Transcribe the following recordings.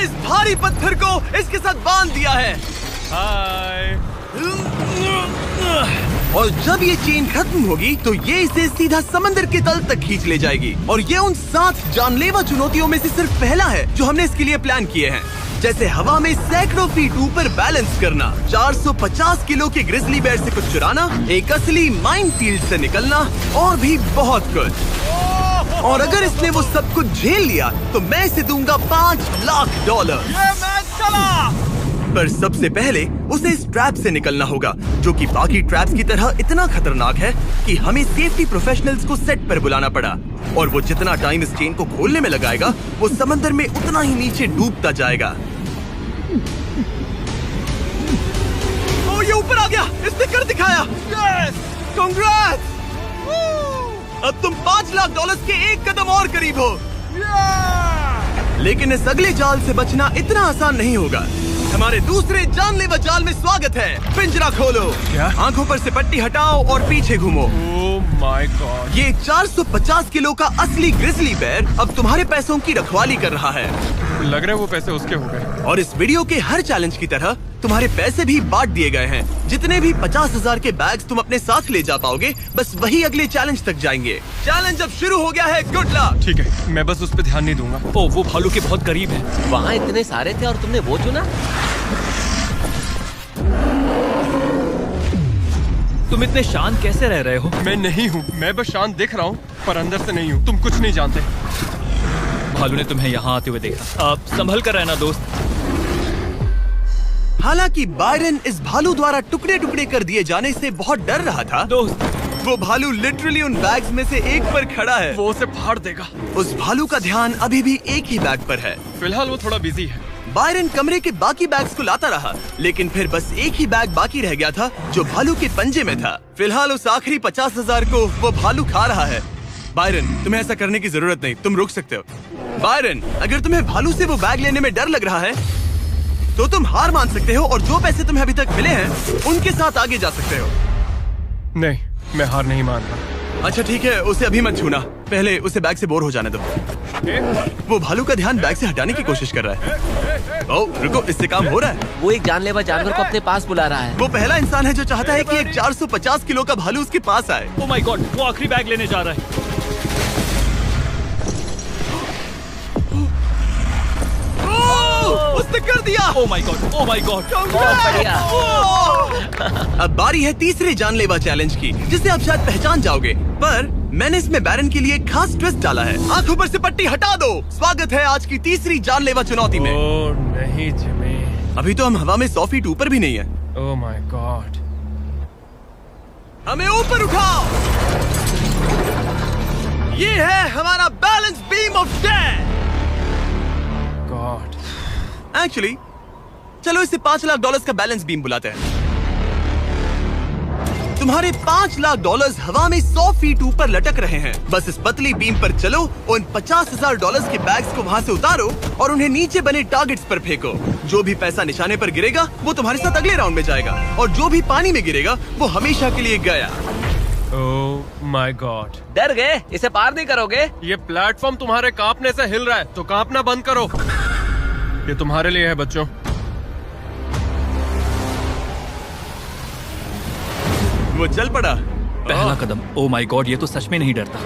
इस भारी पत्थर को इसके साथ बांध दिया है। हाय। और जब ये चेन खत्म होगी तो ये इसे सीधा समंदर के तल तक खींच ले जाएगी। और ये उन 7 जानलेवा चुनौतियों में से सिर्फ पहला है जो हमने इसके लिए प्लान किए हैं, जैसे हवा में सैकड़ों फीट ऊपर बैलेंस करना, 450 किलो के ग्रिजली बेयर से कुछ चुराना, एक असली माइनफील्ड से निकलना और भी बहुत कुछ। और अगर इसने वो सब कुछ झेल लिया तो मैं इसे दूंगा $5 लाख। ये मैच चला। पर सबसे पहले उसे इस ट्रैप से निकलना होगा, जो कि बाकी ट्रैप्स की तरह इतना खतरनाक है कि हमें सेफ्टी प्रोफेशनल्स को सेट पर बुलाना पड़ा। और वो जितना टाइम इस चेन को खोलने में लगाएगा, वो समंदर में उतना ही नीचे डूबता जाएगा। ओ, ये ऊपर आ गया, इसने कर दिखाया। Yes, congrats! अब तुम $5 लाख के एक कदम और करीब हो। लेकिन इस अगले जाल से बचना इतना आसान नहीं होगा। हमारे दूसरे जानलेवा जाल में स्वागत है। पिंजरा खोलो। क्या? आंखों पर से पट्टी हटाओ और पीछे घूमो। Oh my God. ये 450 किलो का असली ग्रिजली बेयर अब तुम्हारे पैसों की रखवाली कर रहा है। लग रहा है वो पैसे उसके हो गए। और इस वीडियो के हर चैलेंज की तरह तुम्हारे पैसे भी बांट दिए गए हैं। जितने भी 50,000 के बैग्स तुम अपने साथ ले जा पाओगे, बस वही अगले चैलेंज तक जाएंगे। चैलेंज अब शुरू हो गया है। Good luck. ठीक है, मैं बस उस पे ध्यान नहीं दूंगा। ओ, वो भालू के बहुत करीब है। वहाँ इतने सारे थे और तुमने वो चुना। तुम इतने शांत कैसे रह रहे हो? मैं नहीं हूँ, मैं बस शांत दिख रहा हूँ, पर अंदर से नहीं हूँ। तुम कुछ नहीं जानते। भालू ने तुम्हें यहाँ आते हुए देखा। आप संभल कर रहना दोस्त। हालांकि बायरन इस भालू द्वारा टुकड़े टुकड़े कर दिए जाने से बहुत डर रहा था। दोस्त, वो भालू लिटरली उन बैग्स में से एक पर खड़ा है। वो उसे फाड़ देगा। उस भालू का ध्यान अभी भी एक ही बैग पर है। फिलहाल वो थोड़ा बिजी है। बायरन कमरे के बाकी बैग्स को लाता रहा, लेकिन फिर बस एक ही बैग बाकी रह गया था जो भालू के पंजे में था। फिलहाल उस आखिरी 50,000 को वो भालू खा रहा है। बायरन, तुम्हें ऐसा करने की जरूरत नहीं, तुम रुक सकते हो। बायरन, अगर तुम्हें भालू से वो बैग लेने में डर लग रहा है तो तुम हार मान सकते हो और जो पैसे तुम्हें अभी तक मिले हैं उनके साथ आगे जा सकते हो। नहीं, मैं हार नहीं मान रहा। अच्छा ठीक है, उसे अभी मत छूना, पहले उसे बैग से बोर हो जाने दो। वो भालू का ध्यान बैग से हटाने की कोशिश कर रहा है। ओह रुको, इससे काम हो रहा है। वो एक जानलेवा जानवर को अपने पास बुला रहा है। वो पहला इंसान है जो चाहता है कि एक 450 किलो का भालू उसके पास आए। ओ माय गॉड, वो आखिरी बैग लेने जा रहा है। उसने कर दिया। Oh my God, oh my God. बहुत बढ़िया। अब बारी है तीसरे जानलेवा चैलेंज की, जिसे आप शायद पहचान जाओगे, पर मैंने इसमें बैरन के लिए एक खास ट्विस्ट डाला है। आंखों पर से पट्टी हटा दो। स्वागत है आज की तीसरी जानलेवा चुनौती में। ओह नहीं जिमी। अभी तो हम हवा में 100 फीट ऊपर भी नहीं है। Oh my God. हमें ऊपर उठाओ। ये है हमारा balance beam of death. God. Actually चलो इसे $5 लाख का बैलेंस बीम बुलाते हैं। तुम्हारे $5 लाख हवा में 100 फीट ऊपर लटक रहे हैं। बस इस पतली बीम पर चलो, उन $50,000 के बैग्स को वहाँ से उतारो और उन्हें नीचे बने टारगेट्स पर फेंको। जो भी पैसा निशाने पर गिरेगा वो तुम्हारे साथ अगले राउंड में जाएगा, और जो भी पानी में गिरेगा वो हमेशा के लिए गया। Oh my God. डर गए? इसे पार नहीं करोगे? ये प्लेटफॉर्म तुम्हारे कांपने से हिल रहा है, तो कांपना बंद करो। ये तुम्हारे लिए है बच्चों। वो चल पड़ा। पहला कदम। ओ माय गॉड, ये तो सच में नहीं डरता।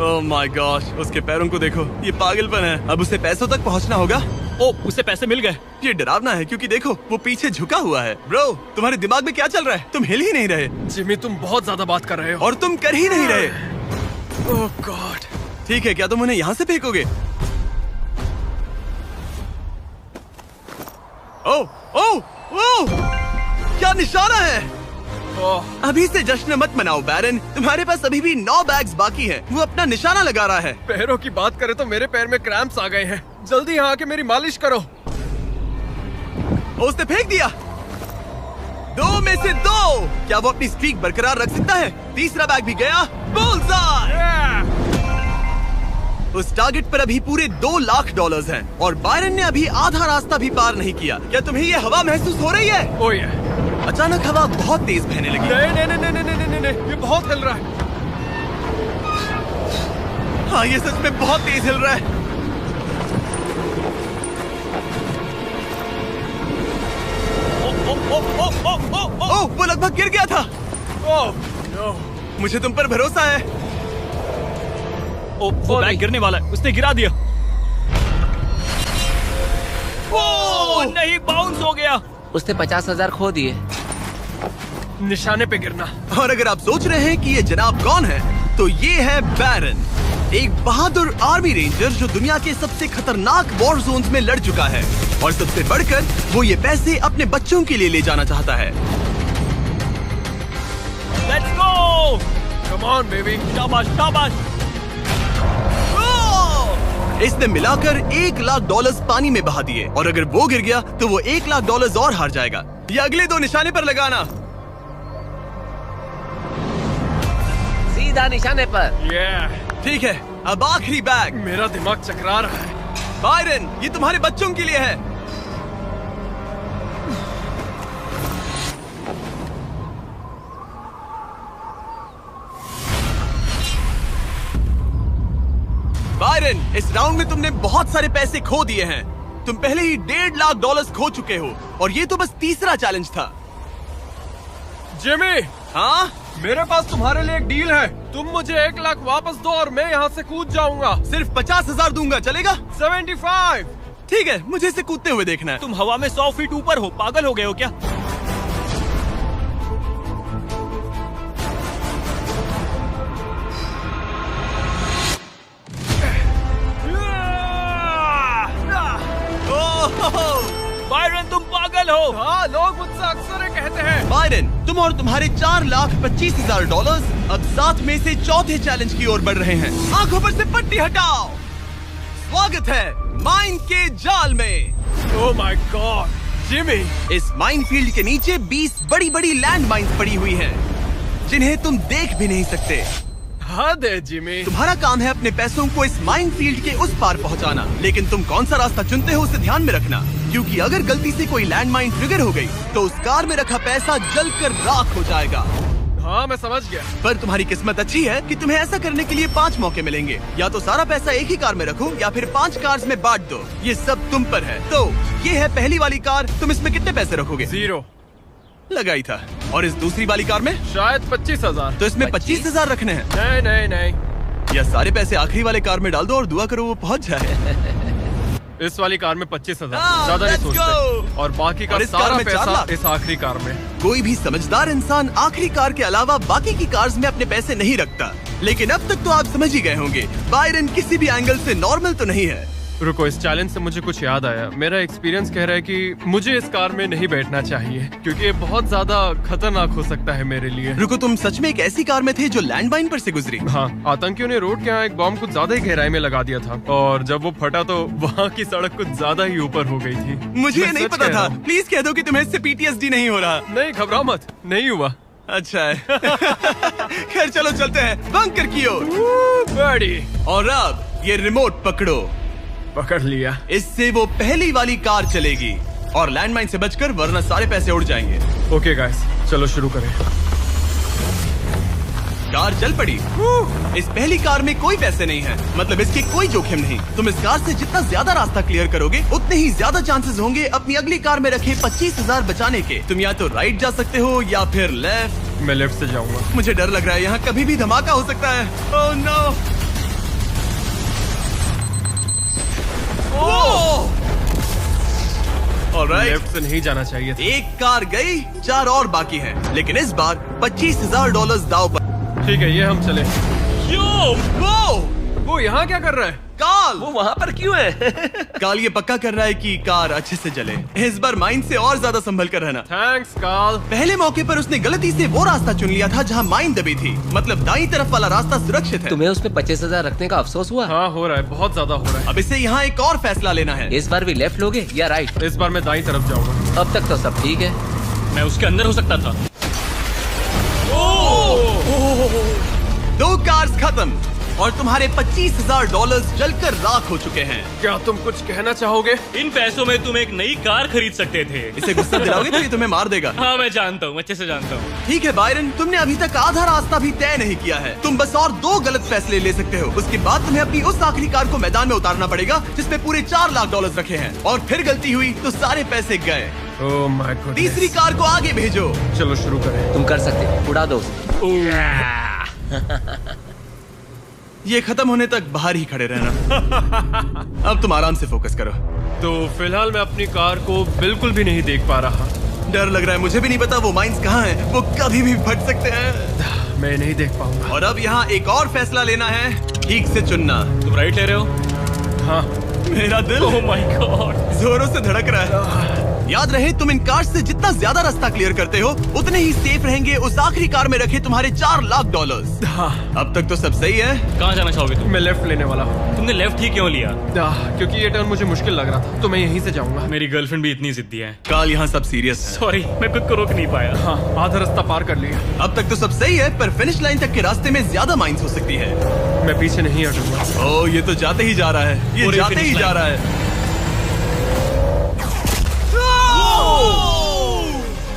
ओह माय गॉश, उसके पैरों को देखो, ये पागलपन है। अब उसे पैसों तक पहुंचना होगा। ओ, उसे पैसे मिल गए। ये डरावना है क्योंकि देखो वो पीछे झुका हुआ है। ब्रो, तुम्हारे दिमाग में क्या चल रहा है? तुम हिल ही नहीं रहे। जिमी, तुम बहुत ज्यादा बात कर रहे हो। और तुम कर ही नहीं रहे। ओह गॉड। ठीक है, क्या तुम उन्हें यहाँ से फेंकोगे? ओह ओह ओह, क्या निशाना है? अभी से जश्न मत मनाओ बैरन, तुम्हारे पास अभी भी 9 बैग्स बाकी हैं। वो अपना निशाना लगा रहा है। पैरों की बात करें तो मेरे पैर में क्रैम्प्स आ गए हैं। जल्दी यहाँ आके मेरी मालिश करो। उसने फेंक दिया। 2 में से 2। क्या वो अपनी स्ट्रीक बरकरार रख सकता है? तीसरा बैग भी गया। बुलसआई। उस टारगेट पर अभी पूरे $2 लाख हैं और बायरन ने अभी आधा रास्ता भी पार नहीं किया। क्या तुम्हें ये हवा महसूस हो रही है? ओह ये। अचानक हवा बहुत तेज बहने लगी। नहीं नहीं नहीं नहीं नहीं नहीं नहीं, ये बहुत हिल रहा है। हाँ, ये सच में बहुत तेज हिल रहा है। ओह, वो लगभग गिर गया था। ओह, नो। मुझे तुम पर भरोसा है। ओ, वो बैग गिरने वाला है, उसने गिरा दिया। ओ, नहीं, बाउंस हो गया। उसने 50,000 खो दिए। निशाने पे गिरना। और अगर आप सोच रहे हैं कि ये जनाब कौन है, तो ये है बैरन, एक बहादुर आर्मी रेंजर जो दुनिया के सबसे खतरनाक वॉर जोन्स में लड़ चुका है। और सबसे बढ़कर वो ये पैसे अपने बच्चों के लिए ले जाना चाहता है। Let's go. Come on baby. शाबाश शाबाश। इसने मिलाकर $1,00,000 पानी में बहा दिए, और अगर वो गिर गया तो वो $1,00,000 और हार जाएगा। ये अगले 2 निशाने पर लगाना। सीधा निशाने पर। ठीक है, अब आखिरी बैग। मेरा दिमाग चकरा रहा है। बायरन, ये तुम्हारे बच्चों के लिए है। बायरन, इस राउंड में तुमने बहुत सारे पैसे खो दिए हैं। तुम पहले ही $1,50,000 खो चुके हो, और ये तो बस तीसरा चैलेंज था। जिमी, हाँ, मेरे पास तुम्हारे लिए एक डील है। तुम मुझे 1,00,000 वापस दो और मैं यहाँ से कूद जाऊंगा। सिर्फ 50,000 दूंगा, चलेगा? 75। ठीक है, मुझे इसे कूदते हुए देखना है। तुम हवा में 100 फीट ऊपर हो, पागल हो गए हो क्या? बायरन, तुम पागल हो। हाँ, लोग मुझसे अक्सर ये कहते हैं। बायरन, तुम और तुम्हारे $4,25,000 अब साथ में से चौथे चैलेंज की ओर बढ़ रहे हैं। आंखों पर से पट्टी हटाओ। स्वागत है माइन के जाल में। Oh my God, Jimmy. इस माइन फील्ड के नीचे 20 बड़ी बड़ी लैंड माइन्स पड़ी हुई हैं, जिन्हें तुम देख भी नहीं सकते। हद है जिमी। तुम्हारा काम है अपने पैसों को इस माइन फील्ड के उस पार पहुंचाना, लेकिन तुम कौन सा रास्ता चुनते हो उसे ध्यान में रखना, क्योंकि अगर गलती से कोई लैंड माइन ट्रिगर हो गई तो उस कार में रखा पैसा जलकर राख हो जाएगा। हाँ, मैं समझ गया। पर तुम्हारी किस्मत अच्छी है कि तुम्हें ऐसा करने के लिए 5 मौके मिलेंगे। या तो सारा पैसा एक ही कार में रखो, या फिर 5 कार्स में बांट दो। ये सब तुम पर है। तो ये है पहली वाली कार, तुम इसमें कितने पैसे रखोगे? 0 लगाई था। और इस दूसरी वाली कार में शायद 25,000। तो इसमें 25,000 रखने हैं। नहीं नहीं नहीं, या सारे पैसे आखिरी वाले कार में डाल दो और दुआ करो वो पहुंच जाए। इस वाली कार में 25,000, हाँ, ज्यादा नहीं let's सोचते। go। और बाकी का और इस कार सारा में 4 पैसा लाख। इस आखिरी कार में। कोई भी समझदार इंसान आखिरी कार के अलावा बाकी की कार्स में अपने पैसे नहीं रखता। लेकिन अब तक तो आप समझ ही गए होंगे, बायरन किसी भी एंगल से नॉर्मल तो नहीं है। रुको, इस चैलेंज से मुझे कुछ याद आया। मेरा एक्सपीरियंस कह रहा है कि मुझे इस कार में नहीं बैठना चाहिए, क्योंकि ये बहुत ज्यादा खतरनाक हो सकता है मेरे लिए। रुको, तुम सच में एक ऐसी कार में थे जो लैंड माइन पर से गुजरी? हाँ, आतंकियों ने रोड के यहाँ एक बॉम्ब कुछ ज्यादा ही गहराई में लगा दिया था, और जब वो फटा तो वहाँ की सड़क कुछ ज्यादा ही ऊपर हो गई थी। मुझे ये मैं नहीं सच पता कह रहा था। हूँ। प्लीज कह दो कि तुम्हें इससे PTSD नहीं हो रहा। नहीं, घबराओ मत, नहीं हुआ। अच्छा है। खैर चलो चलते हैं बंकर की ओर। बड़ी। और अब ये रिमोट पकड़ो। पकड़ लिया। इससे वो पहली वाली कार चलेगी और लैंडमाइन से बचकर, वरना सारे पैसे उड़ जाएंगे। ओके गाइस, चलो शुरू करें। कार चल पड़ी। इस पहली कार में कोई पैसे नहीं है, मतलब इसके कोई जोखिम नहीं। तुम इस कार से जितना ज्यादा रास्ता क्लियर करोगे, उतने ही ज्यादा चांसेस होंगे अपनी अगली कार में रखे 25,000 बचाने के। तुम या तो राइट जा सकते हो या फिर लेफ्ट। मैं लेफ्ट से जाऊंगा। मुझे डर लग रहा है, यहाँ कभी भी धमाका हो सकता है। Oh no. ऑलराइट, लेफ्ट से नहीं जाना चाहिए था। एक कार गई, 4 और बाकी हैं, लेकिन इस बार $25,000 दाव पर। ठीक है, ये हम चले। वो यहाँ क्या कर रहा है? काल, वो वहाँ पर क्यों है? काल ये पक्का कर रहा है कि कार अच्छे से जले। इस बार माइन से और ज्यादा संभल कर रहना। थैंक्स काल। पहले मौके पर उसने गलती से वो रास्ता चुन लिया था जहाँ माइन दबी थी, मतलब दाईं तरफ वाला रास्ता सुरक्षित है। तुम्हें उसमें 25,000 रखने का अफसोस हुआ? हाँ, हो रहा है, बहुत ज्यादा हो रहा है। अब इसे यहाँ एक और फैसला लेना है। इस बार भी लेफ्ट लोगे या राइट? इस बार मैं दाईं तरफ जाऊंगा। अब तक तो सब ठीक है। मैं उसके अंदर हो सकता था। 2 कार्स खत्म और तुम्हारे $25,000 जलकर राख हो चुके हैं। क्या तुम कुछ कहना चाहोगे? इन पैसों में तुम एक नई कार खरीद सकते थे। इसे गुस्सा दिलाओगे तो ये तुम्हें मार देगा। हाँ, मैं जानता हूँ, अच्छे से जानता हूँ। ठीक है बायरन, तुमने अभी तक आधा रास्ता भी तय नहीं किया है। तुम बस और 2 गलत फैसले ले सकते हो। उसके बाद तुम्हें अपनी उस आखिरी कार को मैदान में उतारना पड़ेगा जिसमें पूरे $4 लाख रखे हैं। और फिर गलती हुई तो सारे पैसे गए। Oh my God. तीसरी कार को आगे भेजो। चलो शुरू करें। तुम कर सकते हो, उड़ा दो उसे। ये खत्म होने तक बाहर ही खड़े रहना। अब तुम आराम से फोकस करो। तो फिलहाल मैं अपनी कार को बिल्कुल भी नहीं देख पा रहा। डर लग रहा है, मुझे भी नहीं पता वो माइंस कहाँ हैं। वो कभी भी फट सकते हैं। मैं नहीं देख पाऊंगा। और अब यहाँ एक और फैसला लेना है, ठीक से चुनना। तुम राइट ले रहे हो? हाँ। मेरा दिल ओह माय गॉड, जोरों से धड़क रहा है। याद रहे, तुम इन कार्स से जितना ज्यादा रास्ता क्लियर करते हो उतने ही सेफ रहेंगे उस आखिरी कार में रखे तुम्हारे $4 लाख। हाँ। अब तक तो सब सही है। कहाँ जाना चाहोगे तुम? मैं लेफ्ट लेने वाला हूँ। तुमने लेफ्ट ही क्यों लिया? क्योंकि ये टर्न मुझे मुश्किल लग रहा था, तो मैं यहीं से जाऊंगा। मेरी गर्लफ्रेंड भी इतनी जिद्दी है। काल, यहाँ सब सीरियस है। सॉरी, मैं खुद को रोक नहीं पाया। हाँ, आधा रास्ता पार कर लिया। अब तक तो सब सही है, पर फिनिश लाइन तक के रास्ते में ज्यादा माइंस हो सकती है। मैं पीछे नहीं हटूंगा। ओह, ये तो जाते ही जा रहा है। ये पूरे जाते ही finish जा line। रहा है।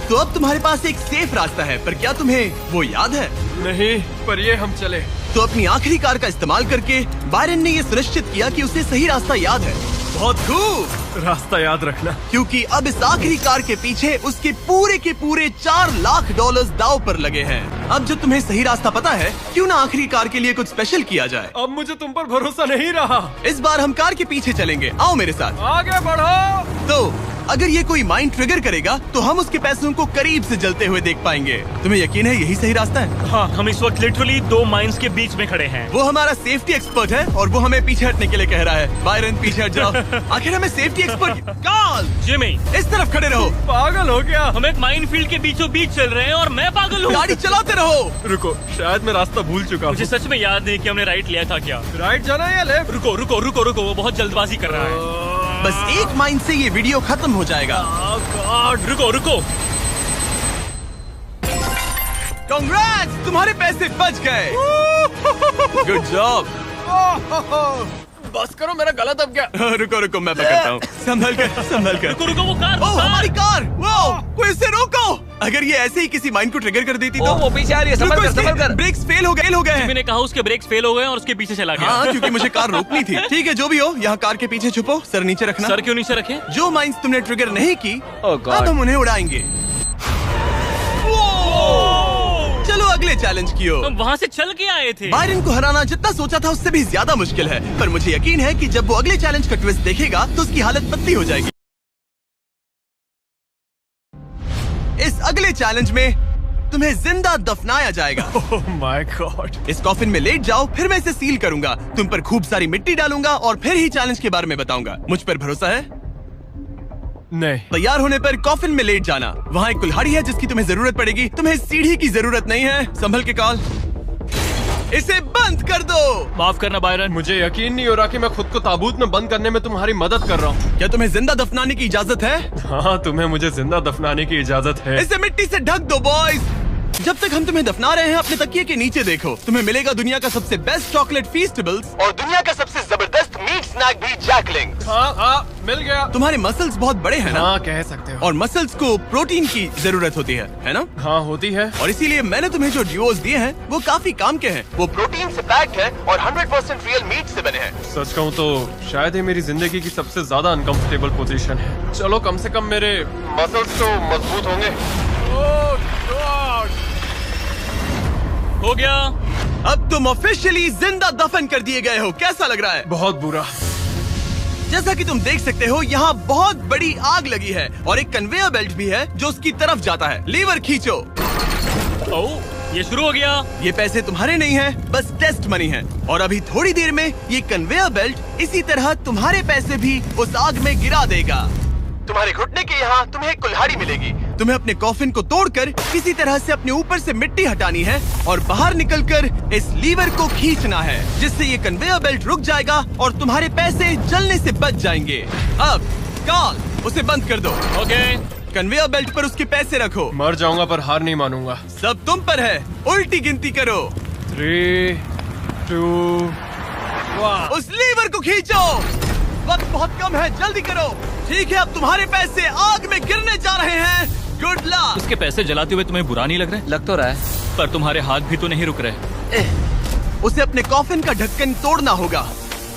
तो अब तुम्हारे पास एक सेफ रास्ता है, पर क्या तुम्हें वो याद है? नहीं, पर ये हम चले। तो अपनी आखिरी कार का इस्तेमाल करके बायरन ने ये सुनिश्चित किया कि उसे सही रास्ता याद है। बहुत खूब। रास्ता याद रखना। क्योंकि अब इस आखिरी कार के पीछे उसके पूरे के पूरे $4 लाख दांव पर लगे हैं। अब जब तुम्हें सही रास्ता पता है, क्यों ना आखिरी कार के लिए कुछ स्पेशल किया जाए। अब मुझे तुम पर भरोसा नहीं रहा। इस बार हम कार के पीछे चलेंगे, आओ मेरे साथ। आगे बढ़ो। तो अगर ये कोई माइंड ट्रिगर करेगा तो हम उसके पैसों को करीब से जलते हुए देख पाएंगे। तुम्हें यकीन है यही सही रास्ता है? हाँ, हम इस वक्त लिटरली 2 माइंस के बीच में खड़े हैं। वो हमारा सेफ्टी एक्सपर्ट है और वो हमें पीछे हटने के लिए कह रहा है। बायरन, पीछे हट जाओ। आखिर हमें सेफ्टी एक्सपर्ट काल, जिमी, इस तरफ खड़े रहो। पागल हो गया। हम एक माइनफील्ड के बीचों बीच चल रहे हैं और मैं पागल हूँ। गाड़ी चलाते रहो। रुको, शायद मैं रास्ता भूल चुका मुझे हूँ। सच में याद नहीं कि हमने राइट लिया था क्या। राइट जाना है या लेफ्ट? रुको रुको रुको रुको, वो बहुत जल्दबाजी कर रहा है। बस एक माइंड से ये वीडियो खत्म हो जाएगा। गॉड, रुको रुको। कांग्रेट्स, तुम्हारे पैसे बच गए। Good job. बस करो, मेरा गला दब गया। रुको रुको, मैं पकड़ता हूँ। संभल कर। रुको रुको, वो कार, ओह, हमारी कार। वो कोई इसे रोको। अगर ये ऐसे ही किसी माइंड को ट्रिगर कर देती तो। वो पीछे आ रही है, संभल रुको, कर, इसके संभल कर। ब्रेक्स फेल हो गए हैं। मैंने कहा उसके ब्रेक्स फेल हो गए और उसके पीछे चला गया। हाँ, क्योंकि मुझे कार रोकनी थी। ठीक है, जो भी हो, यहाँ कार के पीछे छुपो, सर नीचे रखना। सर क्यों नीचे रखे? जो माइंस तुमने ट्रिगर नहीं की, Oh God। अब हम उन्हें उड़ाएंगे। चलो अगले चैलेंज की ओर। हम वहाँ से चल के आए थे। बायरन को हराना जितना सोचा था उससे भी ज्यादा मुश्किल है, पर मुझे यकीन है कि जब वो अगले चैलेंज का ट्विस्ट देखेगा तो उसकी हालत पतली हो जाएगी। इस अगले चैलेंज में तुम्हें जिंदा दफनाया जाएगा। Oh my God. इस कॉफिन में लेट जाओ, फिर मैं इसे सील करूंगा, तुम पर खूब सारी मिट्टी डालूंगा और फिर ही चैलेंज के बारे में बताऊंगा। मुझ पर भरोसा है? नहीं। तैयार होने पर कॉफिन में लेट जाना। वहाँ एक कुल्हाड़ी है जिसकी तुम्हें जरूरत पड़ेगी। तुम्हें सीढ़ी की जरूरत नहीं है। संभल के कॉल, इसे बंद कर दो। माफ करना बायरन, मुझे यकीन नहीं हो रहा कि मैं खुद को ताबूत में बंद करने में तुम्हारी मदद कर रहा हूँ। क्या तुम्हें जिंदा दफनाने की इजाजत है? हाँ, तुम्हें मुझे जिंदा दफनाने की इजाजत है। इसे मिट्टी से ढक दो बॉयज। जब तक हम तुम्हें दफना रहे हैं, अपने तकिए के नीचे देखो। तुम्हें मिलेगा दुनिया का सबसे बेस्ट चॉकलेट फीस्टेबल्स और दुनिया का सबसे जबरदस्त मीट स्नैक भी, जैकलिंग। हाँ, मिल गया। तुम्हारे मसल्स बहुत बड़े हैं ना? हाँ, कह सकते हो। और मसल्स को प्रोटीन की जरूरत होती है ना? हाँ, होती है। और इसीलिए मैंने तुम्हें जो ड्यूओज दिए हैं वो काफी काम के हैं। वो प्रोटीन से पैक्ड है और 100% रियल मीट से बने हैं। सच कहूँ तो शायद ये मेरी जिंदगी की सबसे ज्यादा अनकंफर्टेबल पोजीशन है। चलो, कम से कम मेरे मसल्स तो मजबूत होंगे। ओह गॉड, हो गया। अब तुम ऑफिशियली जिंदा दफन कर दिए गए हो। कैसा लग रहा है? बहुत बुरा। जैसा कि तुम देख सकते हो, यहाँ बहुत बड़ी आग लगी है और एक कन्वेयर बेल्ट भी है जो उसकी तरफ जाता है। लीवर खींचो। ओह, ये शुरू हो गया। ये पैसे तुम्हारे नहीं हैं, बस टेस्ट मनी है। और अभी थोड़ी देर में ये कन्वेयर बेल्ट इसी तरह तुम्हारे पैसे भी उस आग में गिरा देगा। तुम्हारे घुटने के यहाँ तुम्हें एक कुल्हाड़ी मिलेगी। तुम्हें अपने कॉफिन को तोड़कर किसी तरह से अपने ऊपर से मिट्टी हटानी है और बाहर निकलकर इस लीवर को खींचना है, जिससे ये कन्वेयर बेल्ट रुक जाएगा और तुम्हारे पैसे जलने से बच जाएंगे। अब कॉल, उसे बंद कर दो। ओके। कन्वेयर बेल्ट पर उसके पैसे रखो। मर जाऊंगा पर हार नहीं मानूंगा। सब तुम पर है। उल्टी गिनती करो। 3, 2, 1। उस लीवर को खींचो। वक्त बहुत कम है, जल्दी करो। ठीक है, अब तुम्हारे पैसे आग में गिरने जा रहे हैं। Good luck. उसके पैसे जलाते हुए तुम्हें बुरा नहीं लग रहा है? लग तो रहा है। पर तुम्हारे हाथ भी तो नहीं रुक रहे। उसे अपने कॉफिन का ढक्कन तोड़ना होगा।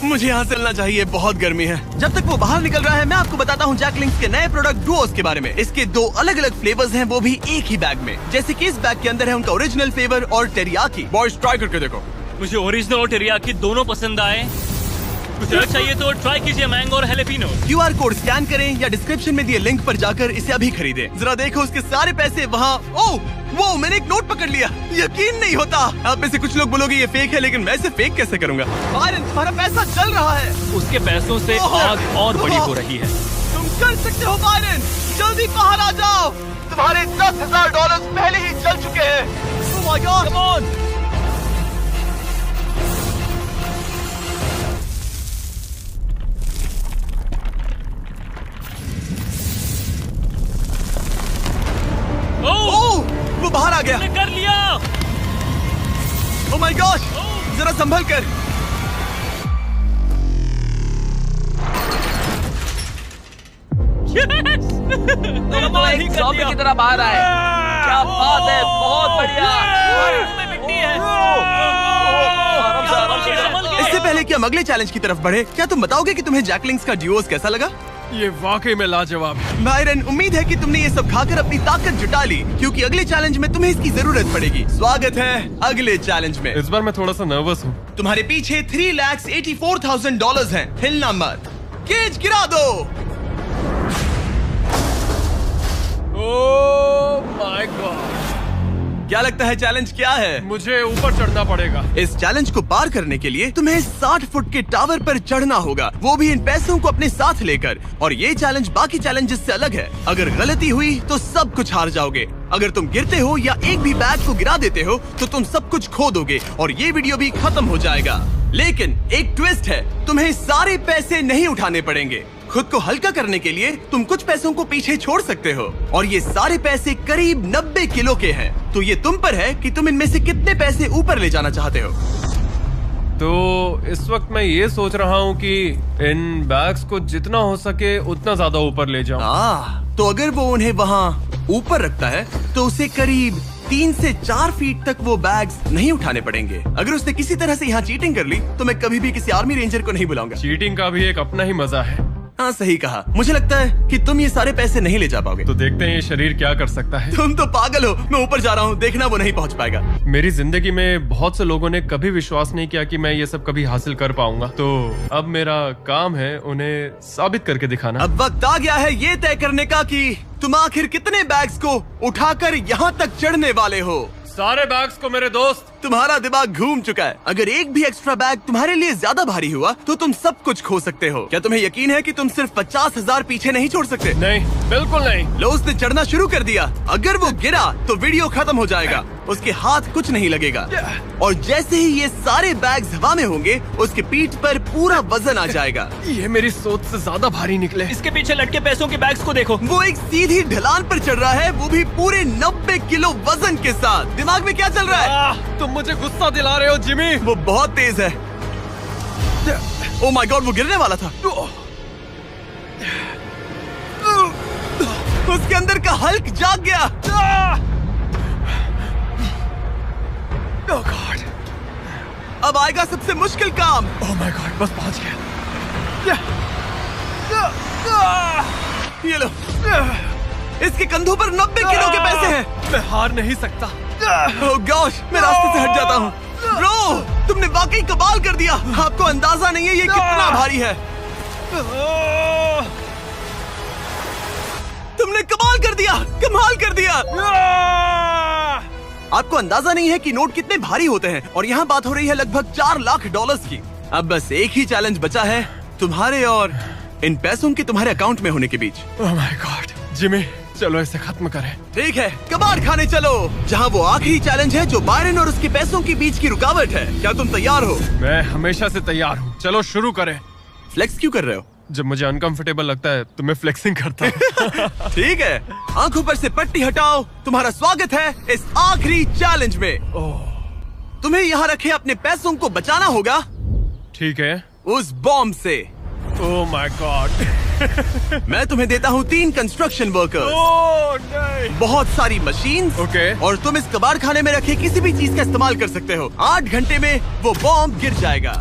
मुझे यहाँ चलना चाहिए, बहुत गर्मी है। जब तक वो बाहर निकल रहा है मैं आपको बताता हूँ जैक लिंक्स के नए प्रोडक्ट डुओस के बारे में। इसके 2 अलग अलग फ्लेवर्स हैं, वो भी एक ही बैग में। जैसे कि इस बैग के अंदर है उनका ओरिजिनल फ्लेवर और टेरियाकी। बॉयज ट्राई करके देखो। मुझे ओरिजिनल और टेरियाकी दोनों पसंद आए। कुछ अलग चाहिए तो ट्राई कीजिए मैंगो और हैलेपिनो। QR कोड स्कैन करें या डिस्क्रिप्शन में दिए लिंक पर जाकर इसे अभी खरीदें। जरा देखो उसके सारे पैसे वहाँ। ओह वो मैंने एक नोट पकड़ लिया, यकीन नहीं होता। आप में से कुछ लोग बोलोगे ये फेक है, लेकिन मैं इसे फेक कैसे करूँगा? बायरन तुम्हारा पैसा चल रहा है। उसके पैसों से आग और बड़ी हो रही है। तुम कर सकते हो बायरन, जल्दी बाहर आ जाओ। तुम्हारे $10,000 पहले ही चल चुके हैं। Oh my God, come on! ओह, वो बाहर आ गया। कर लिया। Oh my gosh, जरा संभल कर। दोनों एक ज़ॉम्बी की तरह बाहर आए। क्या बात है, बहुत बढ़िया। मिट्टी है। इससे पहले कि हम अगले चैलेंज की तरफ बढ़े, क्या तुम बताओगे कि तुम्हें जैक लिंक्स का ड्यूओस कैसा लगा? ये वाकई में लाजवाब है। बायरन, उम्मीद है कि तुमने ये सब खाकर अपनी ताकत जुटा ली, क्योंकि अगले चैलेंज में तुम्हें इसकी जरूरत पड़ेगी। स्वागत है अगले चैलेंज में। इस बार मैं थोड़ा सा नर्वस हूँ। तुम्हारे पीछे $3,84,000 हैं। हिलना मत। केज गिरा दो। Oh my God. क्या लगता है चैलेंज क्या है? मुझे ऊपर चढ़ना पड़ेगा। इस चैलेंज को पार करने के लिए तुम्हें 60 फुट के टावर पर चढ़ना होगा, वो भी इन पैसों को अपने साथ लेकर। और ये चैलेंज बाकी चैलेंजेस से अलग है। अगर गलती हुई तो सब कुछ हार जाओगे। अगर तुम गिरते हो या एक भी बैग को गिरा देते हो तो तुम सब कुछ खो दोगे और ये वीडियो भी खत्म हो जाएगा। लेकिन एक ट्विस्ट है, तुम्हें सारे पैसे नहीं उठाने पड़ेंगे। खुद को हल्का करने के लिए तुम कुछ पैसों को पीछे छोड़ सकते हो और ये सारे पैसे करीब 90 किलो के हैं। तो ये तुम पर है कि तुम इनमें से कितने पैसे ऊपर ले जाना चाहते हो। तो इस वक्त मैं ये सोच रहा हूँ कि इन बैग्स को जितना हो सके उतना ज्यादा ऊपर ले जाऊँ। तो अगर वो उन्हें वहाँ ऊपर रखता है तो उसे करीब 3 से 4 फीट तक वो बैग्स नहीं उठाने पड़ेंगे। अगर उसने किसी तरह से यहाँ चीटिंग कर ली तो मैं कभी भी किसी आर्मी रेंजर को नहीं बुलाऊंगा। चीटिंग का भी एक अपना ही मजा है। हाँ सही कहा। मुझे लगता है कि तुम ये सारे पैसे नहीं ले जा पाओगे। तो देखते हैं ये शरीर क्या कर सकता है। तुम तो पागल हो। मैं ऊपर जा रहा हूँ, देखना वो नहीं पहुँच पाएगा। मेरी जिंदगी में बहुत से लोगों ने कभी विश्वास नहीं किया कि मैं ये सब कभी हासिल कर पाऊंगा। तो अब मेरा काम है उन्हें साबित करके दिखाना। अब वक्त आ गया है ये तय करने का कि तुम आखिर कितने बैग्स को उठाकर यहाँ तक चढ़ने वाले हो। सारे बैग्स को मेरे दोस्त। तुम्हारा दिमाग घूम चुका है। अगर एक भी एक्स्ट्रा बैग तुम्हारे लिए ज्यादा भारी हुआ तो तुम सब कुछ खो सकते हो। क्या तुम्हें यकीन है कि तुम सिर्फ 50,000 पीछे नहीं छोड़ सकते? नहीं, बिल्कुल नहीं। लो उसने चढ़ना शुरू कर दिया। अगर वो गिरा तो वीडियो खत्म हो जाएगा। उसके हाथ कुछ नहीं लगेगा और जैसे ही ये सारे बैग्स हवा में होंगे उसके पीठ पर पूरा वजन आ जाएगा। ये मेरी सोच से ज्यादा भारी निकले। इसके पीछे लटके पैसों के बैग्स को देखो। वो एक सीधी ढलान पर चढ़ रहा है, वो भी पूरे 90 किलो वजन के साथ। दिमाग में क्या चल रहा है? तुम मुझे गुस्सा दिला रहे हो जिमी। वो बहुत तेज है। ओह माय गॉड, वो गिरने वाला था। उसके अंदर का हल्क जाग गया। ओह गॉड, अब आएगा सबसे मुश्किल काम। ओह माय गॉड, बस पहुंच गया। ये लो, इसके कंधों पर 90 किलो के पैसे हैं। मैं हार नहीं सकता। ओह गॉश, मैं रास्ते से हट जाता हूँ। ब्रो, तुमने वाकई कमाल कर दिया। आपको अंदाजा नहीं है ये कितना भारी है। तुमने कमाल कर दिया, कमाल कर दिया। आपको अंदाजा नहीं है कि नोट कितने भारी होते हैं और यहाँ बात हो रही है लगभग $4 लाख की। अब बस एक ही चैलेंज बचा है, तुम्हारे और इन पैसों के तुम्हारे अकाउंट में होने के बीच। ओह माय गॉड, जिमी चलो इसे खत्म करें। ठीक है, कबाड़ खाने चलो, जहाँ वो आखिरी चैलेंज है जो बायरन और उसके पैसों के बीच की रुकावट है। क्या तुम तैयार हो? मैं हमेशा से तैयार हूँ। चलो शुरू करें। फ्लेक्स क्यों कर रहे हो? जब मुझे अनकंफर्टेबल लगता है तो मैं फ्लेक्सिंग करता हूँ। ठीक है, आंखों पर से पट्टी हटाओ। तुम्हारा स्वागत है इस आखिरी चैलेंज में। तुम्हें यहाँ रखे अपने पैसों को बचाना होगा। ठीक है। उस बॉम्ब से। Oh my God. मैं तुम्हें देता हूँ 3 कंस्ट्रक्शन वर्कर्स, ओह नहीं। बहुत सारी मशीन्स, ओके। और तुम इस कबाड़ खाने में रखे किसी भी चीज का इस्तेमाल कर सकते हो। 8 घंटे में वो बॉम्ब गिर जाएगा।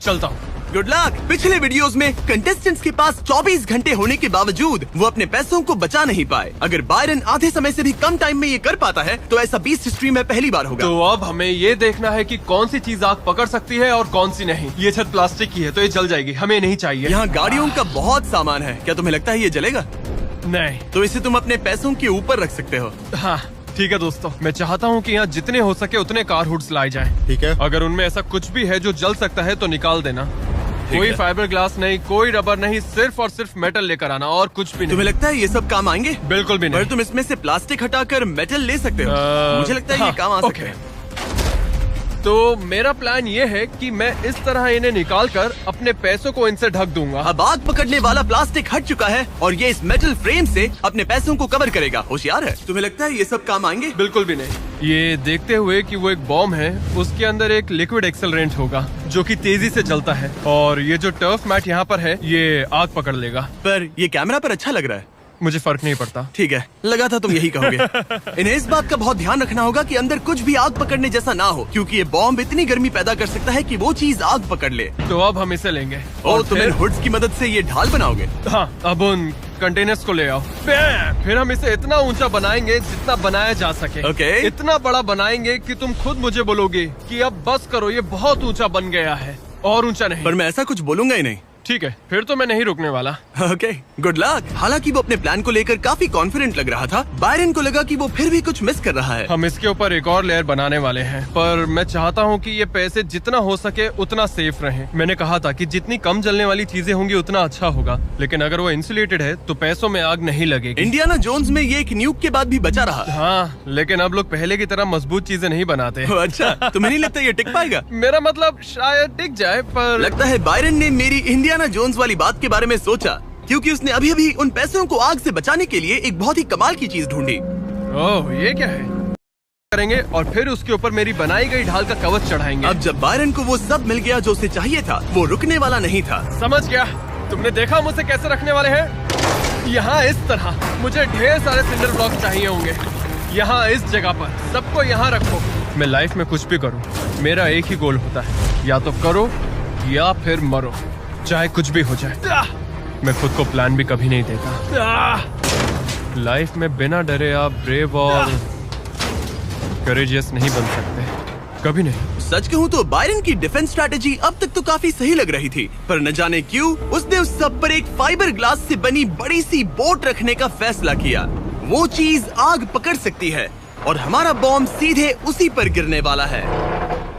चलता हूँ। Good luck. पिछले वीडियोस में कंटेस्टेंट्स के पास 24 घंटे होने के बावजूद वो अपने पैसों को बचा नहीं पाए। अगर बायरन आधे समय से भी कम टाइम में ये कर पाता है तो ऐसा बीस्ट हिस्ट्री में पहली बार होगा। तो अब हमें ये देखना है कि कौन सी चीज आग पकड़ सकती है और कौन सी नहीं। ये छत प्लास्टिक की है तो ये जल जाएगी, हमें नहीं चाहिए। यहाँ गाड़ियों का बहुत सामान है, क्या तुम्हें लगता है ये जलेगा? नहीं। तो इसे तुम अपने पैसों के ऊपर रख सकते हो। हाँ ठीक है दोस्तों, मैं चाहता हूँ कि यहाँ जितने हो सके उतने कार हुड्स लाए जाएं। ठीक है। अगर उनमें ऐसा कुछ भी है जो जल सकता है तो निकाल देना। कोई है। फाइबर ग्लास नहीं, कोई रबर नहीं, सिर्फ और सिर्फ मेटल लेकर आना और कुछ भी नहीं। तुम्हें लगता है ये सब काम आएंगे? बिल्कुल भी पर नहीं। तुम इसमें से प्लास्टिक हटाकर मेटल ले सकते हो। मुझे लगता है ये हाँ, काम आ सकता ओके। है। तो मेरा प्लान ये है कि मैं इस तरह इन्हें निकाल कर अपने पैसों को इनसे ढक दूंगा। अब आग पकड़ने वाला प्लास्टिक हट चुका है और ये इस मेटल फ्रेम से अपने पैसों को कवर करेगा। होशियार है। तुम्हें लगता है ये सब काम आएंगे? बिल्कुल भी नहीं। ये देखते हुए कि वो एक बॉम्ब है, उसके अंदर एक लिक्विड एक्सेलरेंट होगा जो कि तेजी से जलता है, और ये जो टर्फ मैट यहाँ पर है ये आग पकड़ लेगा। पर ये कैमरा पर अच्छा लग रहा है। मुझे फर्क नहीं पड़ता। ठीक है, लगा था तुम यही कहोगे। इन्हें इस बात का बहुत ध्यान रखना होगा कि अंदर कुछ भी आग पकड़ने जैसा ना हो, क्योंकि ये बॉम्ब इतनी गर्मी पैदा कर सकता है कि वो चीज आग पकड़ ले। तो अब हम इसे लेंगे और तुम इन फिर हुड्स की मदद से ये ढाल बनाओगे। हाँ, अब उन कंटेनर्स को ले आओ। फिर हम इसे इतना ऊंचा बनाएंगे जितना बनाया जा सके। ओके। इतना बड़ा बनाएंगे कि तुम खुद मुझे बोलोगे कि अब बस करो, ये बहुत ऊंचा बन गया है, और ऊंचा नहीं। पर मैं ऐसा कुछ बोलूंगा ही नहीं। ठीक है, फिर तो मैं नहीं रुकने वाला। Okay, good luck. हालांकि वो अपने प्लान को लेकर काफी कॉन्फिडेंट लग रहा था, बायरन को लगा कि वो फिर भी कुछ मिस कर रहा है। हम इसके ऊपर एक और लेयर बनाने वाले हैं, पर मैं चाहता हूँ कि ये पैसे जितना हो सके उतना सेफ रहें। मैंने कहा था कि जितनी कम जलने वाली चीजें होंगी उतना अच्छा होगा, लेकिन अगर वो इंसुलेटेड है तो पैसों में आग नहीं लगेगी। इंडियाना जोन्स में ये एक न्यूक के बाद भी बचा रहा। हाँ, लेकिन अब लोग पहले की तरह मजबूत चीजें नहीं बनाते। अच्छा, तुम्हें नहीं लगता ये टिक पाएगा? मेरा मतलब शायद टिक जाए, पर लगता है बायरन ने मेरी इंडियाना जोन्स वाली बात के बारे में सोचा, क्योंकि उसने अभी अभी उन पैसों को आग से बचाने के लिए एक बहुत ही कमाल की चीज ढूंढी। ओह, ये क्या है? करेंगे और फिर उसके ऊपर मेरी बनाई गई ढाल का कवच चढ़ाएंगे। अब जब बायरन को वो सब मिल गया जो उसे चाहिए था, वो रुकने वाला नहीं था। समझ गया। तुमने देखा मुझसे कैसे रखने वाले हैं? यहाँ इस तरह मुझे ढेर सारे सिंडर ब्लॉक चाहिए होंगे। यहाँ इस जगह पर सबको यहाँ रखो। मैं लाइफ में कुछ भी करूँ, मेरा एक ही गोल होता है, या तो करो या फिर मरो, चाहे कुछ भी हो जाए। मैं खुद को प्लान भी कभी नहीं देता। लाइफ में बिना डरे आप ब्रेव और करेजियस नहीं बन सकते, कभी नहीं। सच कहूँ तो बायरन की डिफेंस स्ट्रैटेजी अब तक तो काफी सही लग रही थी, पर न जाने क्यों उसने उस सब पर एक फाइबर ग्लास से बनी बड़ी सी बोट रखने का फैसला किया। वो चीज आग पकड़ सकती है और हमारा बॉम्ब सीधे उसी पर गिरने वाला है।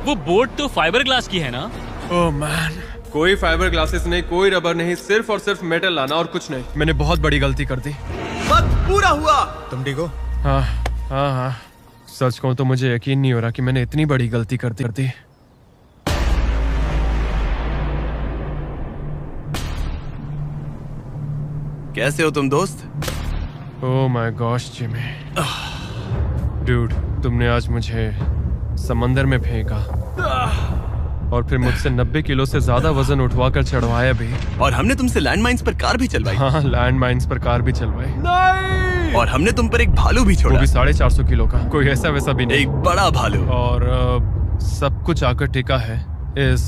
वो बोट तो फाइबर ग्लास की है ना? ओह मैन, कोई फाइबर ग्लासेस नहीं, कोई रबर नहीं, सिर्फ और सिर्फ मेटल लाना और कुछ नहीं। मैंने बहुत बड़ी गलती कर दी। वक्त पूरा हुआ। तुम ठीक हो? हाँ हाँ हाँ, सच कहूँ तो मुझे यकीन नहीं हो रहा कि मैंने इतनी बड़ी गलती कर दी। कैसे हो तुम दोस्त? Oh my gosh Jimmy, dude, तुमने आज मुझे समंदर में फेंका और फिर मुझसे 90 किलो से ज्यादा वजन उठवाकर चढ़वाया भी। और हमने तुमसे लैंडमाइंस पर कार भी चलवाई। हाँ, लैंड माइन्स पर कार भी चलवाई। नहीं! और हमने तुम पर एक भालू भी वो छोड़ा। भी 450 किलो का, कोई ऐसा वैसा भी नहीं। एक बड़ा भालू। और सब कुछ आकर टिका है इस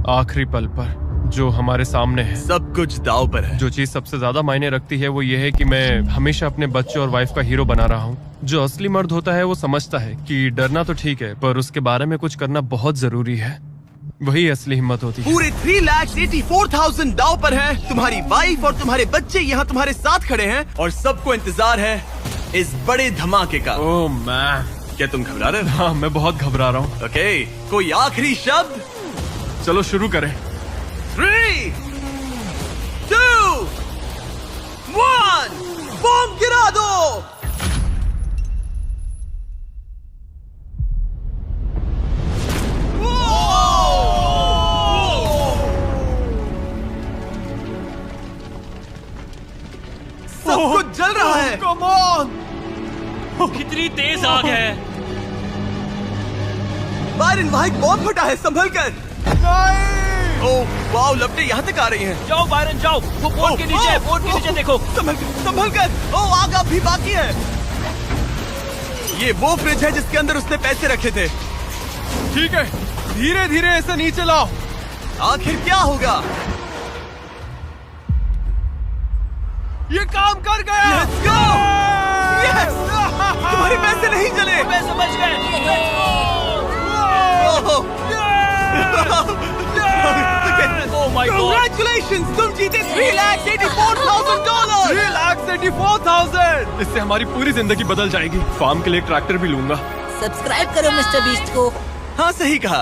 आखिरी पल पर जो हमारे सामने है। सब कुछ दाव पर है। जो चीज सबसे ज्यादा मायने रखती है वो ये है कि मैं हमेशा अपने बच्चे और वाइफ का हीरो बना रहा हूँ। जो असली मर्द होता है वो समझता है कि डरना तो ठीक है, पर उसके बारे में कुछ करना बहुत जरूरी है। वही असली हिम्मत होती है। पूरे 3,84,000 दाव पर है। तुम्हारी वाइफ और तुम्हारे बच्चे यहाँ तुम्हारे साथ खड़े हैं और सबको इंतजार है इस बड़े धमाके का। ओह मैन, क्या तुम घबरा रहे हो? हाँ, मैं बहुत घबरा रहा हूँ। ओके, कोई आखिरी शब्द? चलो शुरू करें। 3, 2, 1, बॉम्ब गिरा दो। सब कुछ जल रहा है। Come on! कितनी तेज आग है। बायरन, वहाँ एक बॉम्ब फटा है, संभल कर। ओह वाओ, लपटें यहाँ तक आ रही हैं। जाओ बायरन जाओ, वो बोट के नीचे है, बोट के नीचे देखो। संभल कर। ओह, आग अब भी बाकी है। ये वो फ्रिज है जिसके अंदर उसने पैसे रखे थे। ठीक है, धीरे धीरे इसे नीचे लाओ। आखिर क्या होगा? ये काम कर गया। Let's go! Yes! तुम्हारे पैसे नहीं चले। मैं समझ गए। Oh my God! Congratulations! तुम जीते $3,84,000। $3,84,000। इससे हमारी पूरी जिंदगी बदल जाएगी। फार्म के लिए ट्रैक्टर भी लूंगा। सब्सक्राइब करो मिस्टर बीस्ट को। हाँ, सही कहा।